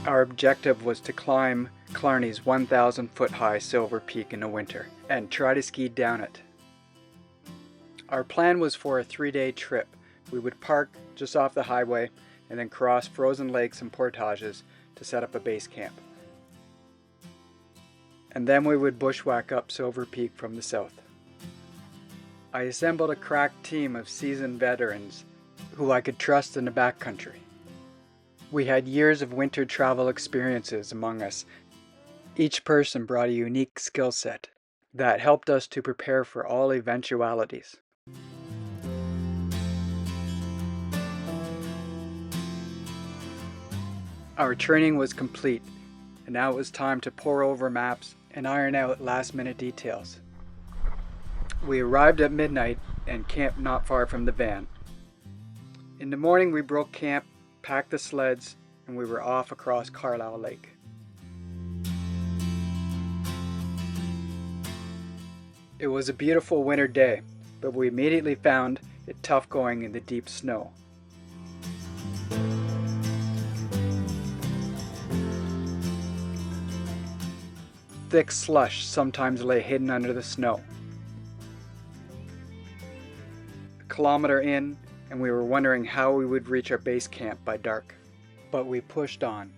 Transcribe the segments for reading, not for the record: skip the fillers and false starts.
Our objective was to climb Killarney's 1,000-foot high Silver Peak in the winter and try to ski down it. Our plan was for a 3-day trip. We would park just off the highway and then cross frozen lakes and portages to set up a base camp. And then we would bushwhack up Silver Peak from the south. I assembled a crack team of seasoned veterans who I could trust in the backcountry. We had years of winter travel experiences among us. Each person brought a unique skill set that helped us to prepare for all eventualities. Our training was complete, and now it was time to pore over maps and iron out last-minute details. We arrived at midnight and camped not far from the van. In the morning we broke camp, packed the sleds, and we were off across Carlisle Lake. It was a beautiful winter day, but we immediately found it tough going in the deep snow. Thick slush sometimes lay hidden under the snow. A kilometer in, and we were wondering how we would reach our base camp by dark. But we pushed on.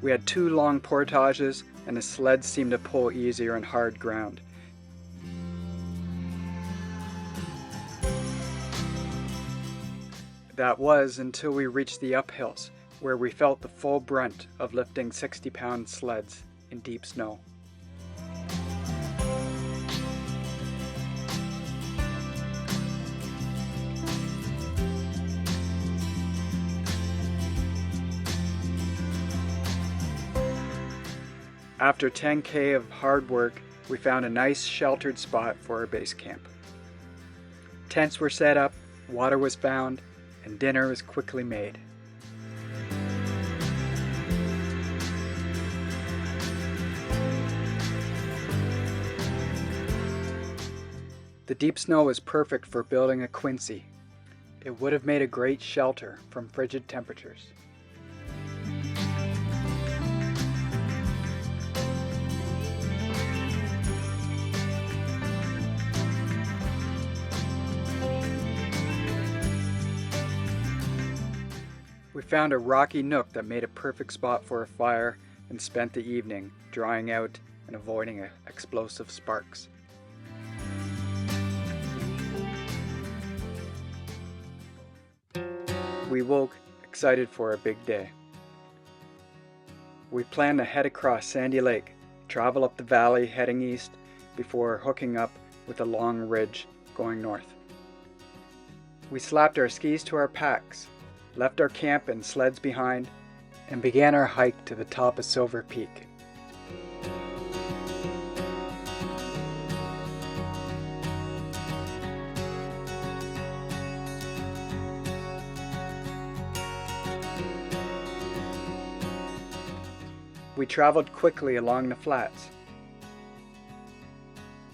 We had 2 long portages, and the sleds seemed to pull easier on hard ground. That was until we reached the uphills, where we felt the full brunt of lifting 60-pound sleds in deep snow. After 10K of hard work, we found a nice sheltered spot for our base camp. Tents were set up, water was found, and dinner was quickly made. The deep snow was perfect for building a quincy. It would have made a great shelter from frigid temperatures. We found a rocky nook that made a perfect spot for a fire and spent the evening drying out and avoiding explosive sparks. We woke excited for a big day. We planned to head across Sandy Lake, travel up the valley heading east before hooking up with a long ridge going north. We slapped our skis to our packs, left our camp and sleds behind, and began our hike to the top of Silver Peak. We traveled quickly along the flats,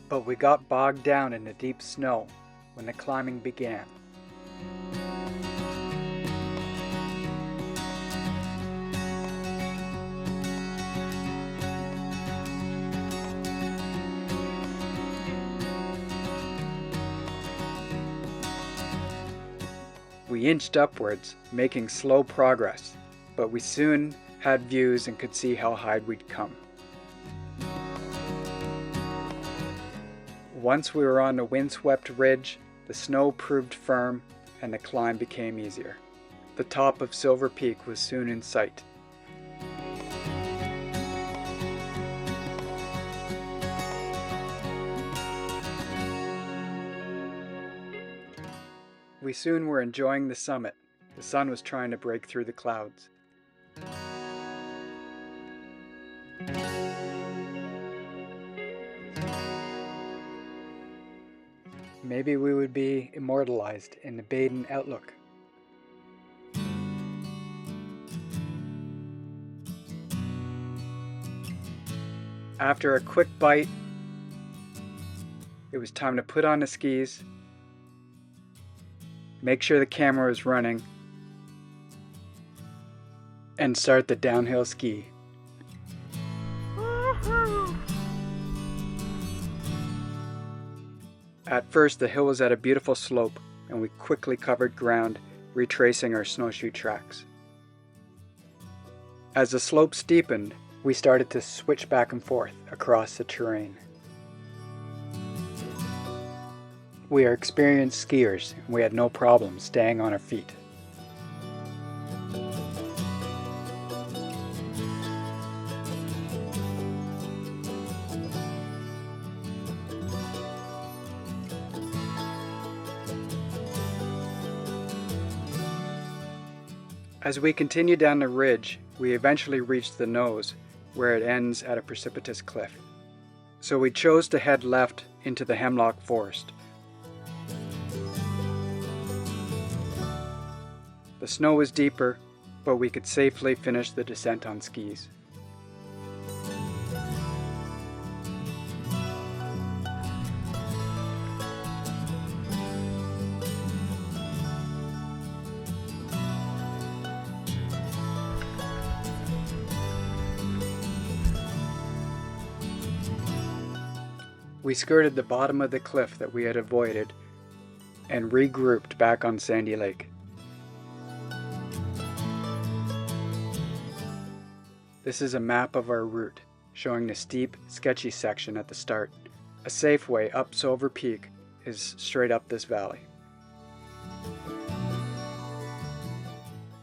but we got bogged down in the deep snow when the climbing began. We inched upwards, making slow progress, but we soon had views and could see how high we'd come. Once we were on the windswept ridge, the snow proved firm and the climb became easier. The top of Silver Peak was soon in sight. We soon were enjoying the summit. The sun was trying to break through the clouds. Maybe we would be immortalized in the Baden outlook. After a quick bite, it was time to put on the skis, make sure the camera is running, and start the downhill ski. At first, the hill was at a beautiful slope, and we quickly covered ground, retracing our snowshoe tracks. As the slope steepened, we started to switch back and forth across the terrain. We are experienced skiers, and we had no problem staying on our feet. As we continued down the ridge, we eventually reached the nose, where it ends at a precipitous cliff. So we chose to head left into the hemlock forest. The snow was deeper, but we could safely finish the descent on skis. We skirted the bottom of the cliff that we had avoided and regrouped back on Sandy Lake. This is a map of our route, showing the steep, sketchy section at the start. A safe way up Silver Peak is straight up this valley.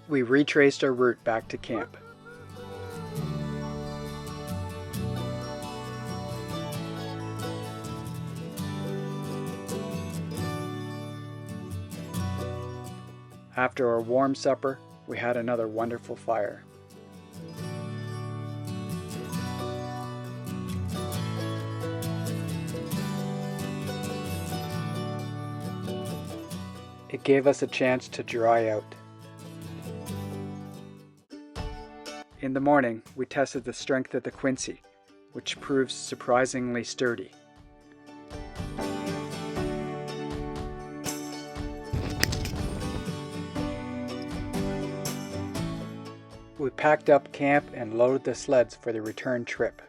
We retraced our route back to camp. After our warm supper, we had another wonderful fire. It gave us a chance to dry out. In the morning, we tested the strength of the Quincy, which proves surprisingly sturdy. We packed up camp and loaded the sleds for the return trip.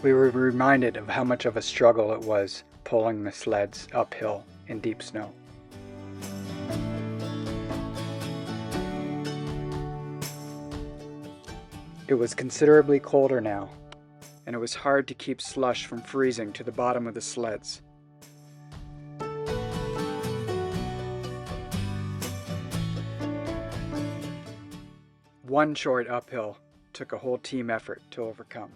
We were reminded of how much of a struggle it was pulling the sleds uphill in deep snow. It was considerably colder now, and it was hard to keep slush from freezing to the bottom of the sleds. One short uphill took a whole team effort to overcome.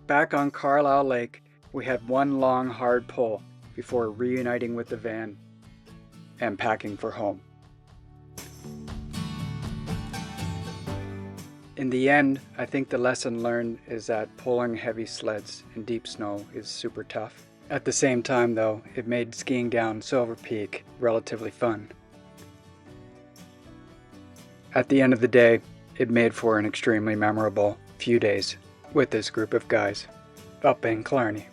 Back on Carlisle Lake, we had one long, hard pull before reuniting with the van and packing for home. In the end, I think the lesson learned is that pulling heavy sleds in deep snow is super tough. At the same time, though, it made skiing down Silver Peak relatively fun. At the end of the day, it made for an extremely memorable few days with this group of guys up in Killarney.